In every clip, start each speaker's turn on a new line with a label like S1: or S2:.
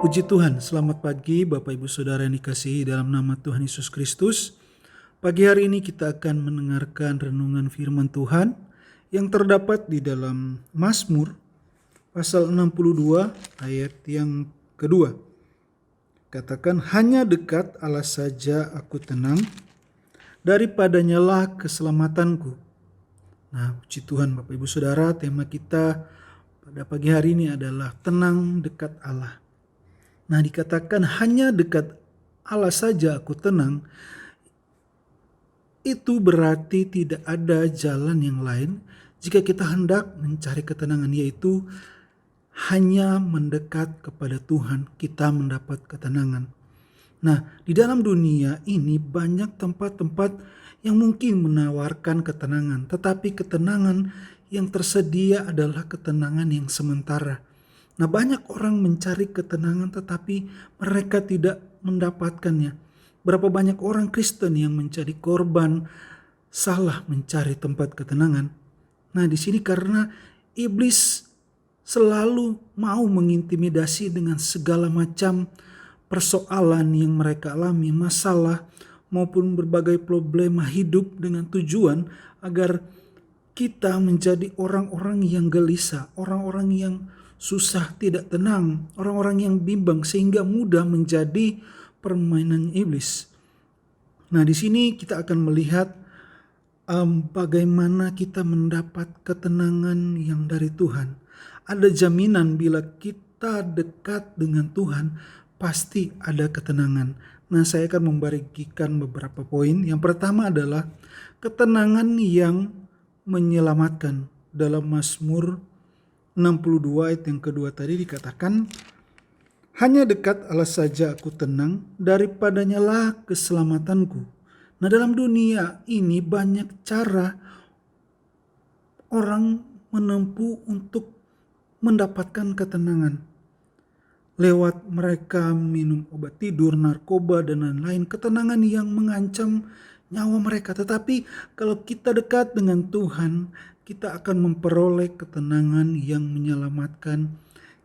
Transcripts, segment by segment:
S1: Puji Tuhan, selamat pagi Bapak Ibu Saudara yang dikasihi dalam nama Tuhan Yesus Kristus. Pagi hari ini kita akan mendengarkan renungan firman Tuhan yang terdapat di dalam Mazmur pasal 62 ayat yang kedua. Katakan, hanya dekat Allah saja aku tenang, daripadanya lah keselamatanku. Nah, puji Tuhan Bapak Ibu Saudara, tema kita pada pagi hari ini adalah tenang dekat Allah. Nah, dikatakan hanya dekat Allah saja aku tenang, itu berarti tidak ada jalan yang lain jika kita hendak mencari ketenangan, yaitu hanya mendekat kepada Tuhan kita mendapat ketenangan. Nah, di dalam dunia ini banyak tempat-tempat yang mungkin menawarkan ketenangan, tetapi ketenangan yang tersedia adalah ketenangan yang sementara. Nah, banyak orang mencari ketenangan tetapi mereka tidak mendapatkannya. Berapa banyak orang Kristen yang menjadi korban salah mencari tempat ketenangan. Nah, di sini karena iblis selalu mau mengintimidasi dengan segala macam persoalan yang mereka alami, masalah maupun berbagai problema hidup, dengan tujuan agar kita menjadi orang-orang yang gelisah, orang-orang yang susah, tidak tenang, orang-orang yang bimbang sehingga mudah menjadi permainan iblis. Nah, di sini kita akan melihat bagaimana kita mendapat ketenangan yang dari Tuhan. Ada jaminan bila kita dekat dengan Tuhan, pasti ada ketenangan. Nah, saya akan membagikan beberapa poin. Yang pertama adalah ketenangan yang menyelamatkan. Dalam Mazmur 62 ayat yang kedua tadi dikatakan, hanya dekat Allah saja aku tenang, daripadanya lah keselamatanku. Nah, dalam dunia ini banyak cara orang menempuh untuk mendapatkan ketenangan. Lewat mereka minum obat tidur, narkoba, dan lain-lain. Ketenangan yang mengancam nyawa mereka. Tetapi kalau kita dekat dengan Tuhan, kita akan memperoleh ketenangan yang menyelamatkan.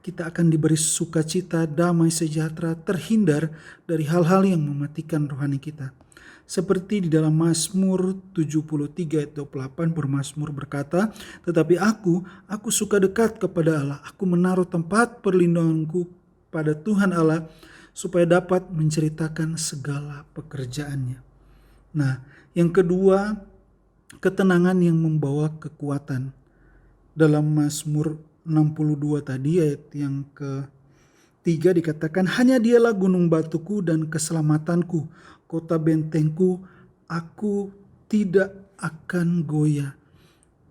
S1: Kita akan diberi sukacita, damai, sejahtera, terhindar dari hal-hal yang mematikan rohani kita. Seperti di dalam Mazmur 73 ayat 28, bermazmur berkata, tetapi aku suka dekat kepada Allah. Aku menaruh tempat perlindunganku pada Tuhan Allah, supaya dapat menceritakan segala pekerjaannya. Nah, yang kedua, ketenangan yang membawa kekuatan. Dalam Mazmur 62 tadi ayat yang ketiga dikatakan, hanya dialah gunung batuku dan keselamatanku, kota bentengku, aku tidak akan goyah.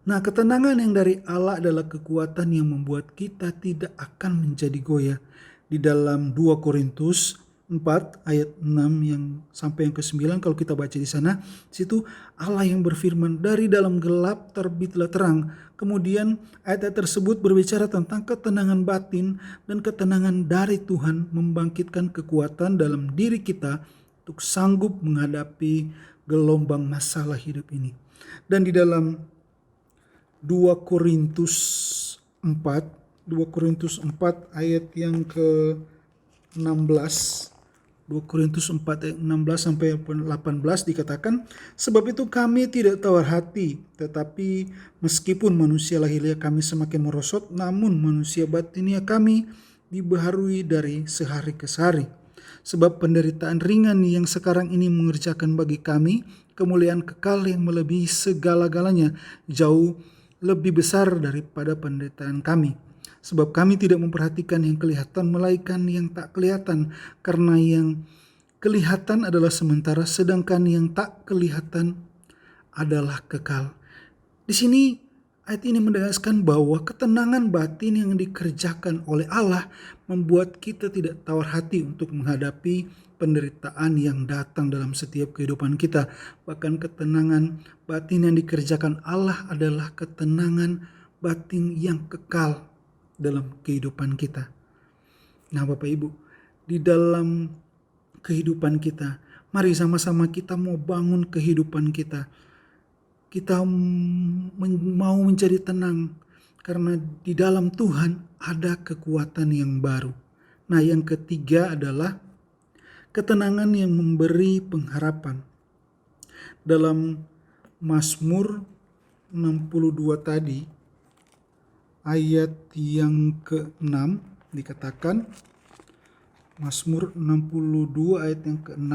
S1: Nah, ketenangan yang dari Allah adalah kekuatan yang membuat kita tidak akan menjadi goyah. Di dalam 2 Korintus 4 ayat 6 yang sampai yang ke-9, kalau kita baca di sana, situ Allah yang berfirman, dari dalam gelap terbitlah terang. Kemudian ayat tersebut berbicara tentang ketenangan batin, dan ketenangan dari Tuhan membangkitkan kekuatan dalam diri kita untuk sanggup menghadapi gelombang masalah hidup ini. Dan di dalam 2 Korintus 4 ayat yang ke-16, 2 Korintus 4 ayat 16 sampai 18 dikatakan, sebab itu kami tidak tawar hati, tetapi meskipun manusia lahiriah kami semakin merosot, namun manusia batinnya kami dibaharui dari sehari ke sehari. Sebab penderitaan ringan yang sekarang ini mengerjakan bagi kami kemuliaan kekal yang melebihi segala-galanya, jauh lebih besar daripada penderitaan kami. Sebab kami tidak memperhatikan yang kelihatan, melainkan yang tak kelihatan. Karena yang kelihatan adalah sementara, sedangkan yang tak kelihatan adalah kekal. Di sini ayat ini menegaskan bahwa ketenangan batin yang dikerjakan oleh Allah membuat kita tidak tawar hati untuk menghadapi penderitaan yang datang dalam setiap kehidupan kita. Bahkan ketenangan batin yang dikerjakan Allah adalah ketenangan batin yang kekal dalam kehidupan kita. Nah, Bapak Ibu, di dalam kehidupan kita, mari sama-sama kita mau bangun kehidupan kita. Kita mau menjadi tenang karena di dalam Tuhan ada kekuatan yang baru. Nah, yang ketiga adalah ketenangan yang memberi pengharapan. Dalam Mazmur 62 tadi, ayat yang ke-6 dikatakan, Mazmur 62 ayat yang ke-6,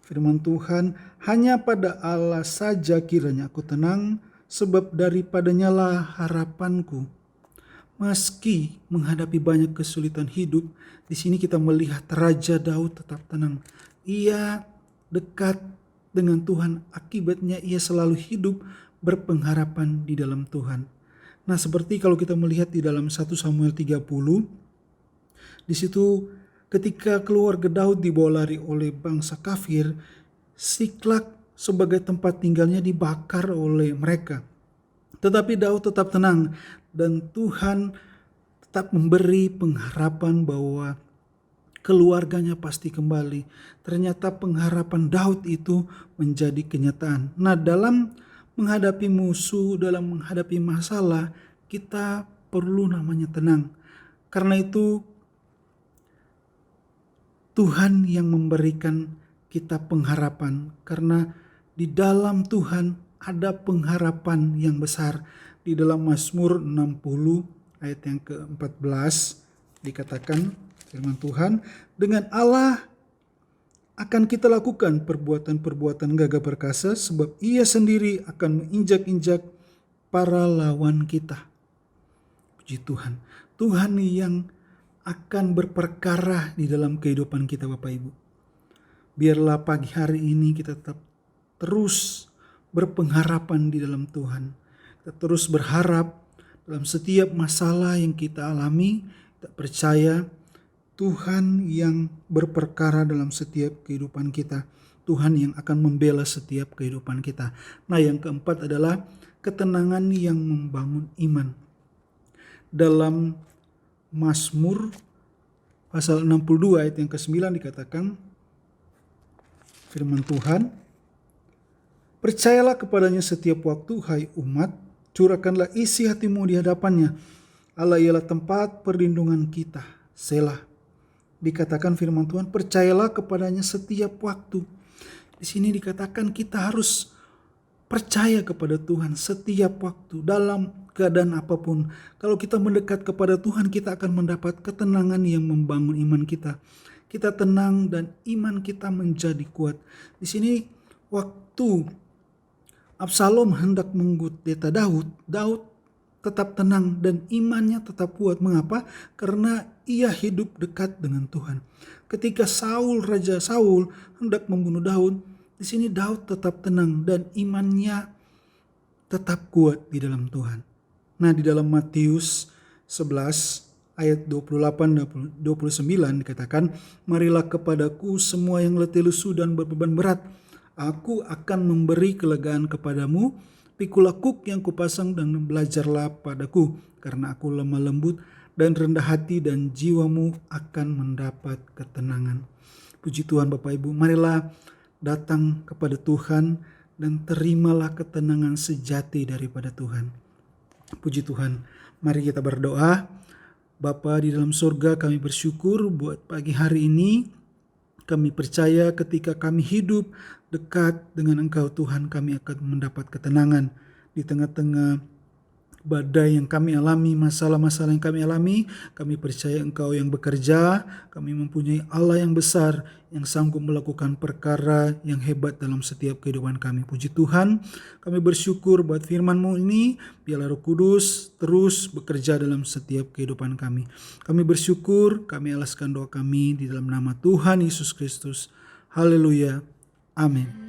S1: firman Tuhan, hanya pada Allah saja kiranya aku tenang, sebab daripadanya lah harapanku. Meski menghadapi banyak kesulitan hidup, di sini kita melihat Raja Daud tetap tenang. Ia dekat dengan Tuhan, akibatnya ia selalu hidup berpengharapan di dalam Tuhan. Nah, seperti kalau kita melihat di dalam 1 Samuel 30, di situ ketika keluarga Daud dibawa lari oleh bangsa kafir, Siklak sebagai tempat tinggalnya dibakar oleh mereka. Tetapi Daud tetap tenang dan Tuhan tetap memberi pengharapan bahwa keluarganya pasti kembali. Ternyata pengharapan Daud itu menjadi kenyataan. Nah, dalam menghadapi musuh, dalam menghadapi masalah, kita perlu namanya tenang. Karena itu Tuhan yang memberikan kita pengharapan, karena di dalam Tuhan ada pengharapan yang besar. Di dalam Mazmur 60 ayat yang ke-14 dikatakan firman Tuhan, dengan Allah akan kita lakukan perbuatan-perbuatan gagah perkasa, sebab ia sendiri akan menginjak-injak para lawan kita. Puji Tuhan. Tuhan yang akan berperkara di dalam kehidupan kita, Bapak Ibu. Biarlah pagi hari ini kita tetap terus berpengharapan di dalam Tuhan. Kita terus berharap dalam setiap masalah yang kita alami, kita percaya Tuhan yang berperkara dalam setiap kehidupan kita. Tuhan yang akan membela setiap kehidupan kita. Nah, yang keempat adalah ketenangan yang membangun iman. Dalam Mazmur pasal 62 ayat yang ke-9 dikatakan firman Tuhan, percayalah kepadanya setiap waktu, hai umat, curahkanlah isi hatimu di hadapannya. Allah ialah tempat perlindungan kita. Selah. Dikatakan firman Tuhan, percayalah kepadanya setiap waktu. Di sini dikatakan kita harus percaya kepada Tuhan setiap waktu, dalam keadaan apapun. Kalau kita mendekat kepada Tuhan, kita akan mendapat ketenangan yang membangun iman kita. Kita tenang dan iman kita menjadi kuat. Di sini waktu Absalom hendak mengkudeta Daud, Daud tetap tenang dan imannya tetap kuat. Mengapa? Karena ia hidup dekat dengan Tuhan. Ketika Raja Saul hendak membunuh Daud, di sini Daud tetap tenang dan imannya tetap kuat di dalam Tuhan. Nah, di dalam Matius 11 ayat 28 dan 29 dikatakan, marilah kepadaku semua yang letih lesu dan berbeban berat, aku akan memberi kelegaan kepadamu. Pikulah kuk yang kupasang dan belajarlah padaku, karena aku lemah lembut dan rendah hati, dan jiwamu akan mendapat ketenangan. Puji Tuhan Bapak Ibu, marilah datang kepada Tuhan dan terimalah ketenangan sejati daripada Tuhan. Puji Tuhan. Mari kita berdoa. Bapa di dalam surga, kami bersyukur buat pagi hari ini. Kami percaya ketika kami hidup dekat dengan Engkau Tuhan, kami akan mendapat ketenangan di tengah-tengah badai yang kami alami, masalah-masalah yang kami alami. Kami percaya Engkau yang bekerja, kami mempunyai Allah yang besar yang sanggup melakukan perkara yang hebat dalam setiap kehidupan kami. Puji Tuhan, kami bersyukur buat firman-Mu ini. Biarlah Roh Kudus terus bekerja dalam setiap kehidupan kami. Kami bersyukur, kami alaskan doa kami di dalam nama Tuhan Yesus Kristus. Haleluya. Amin.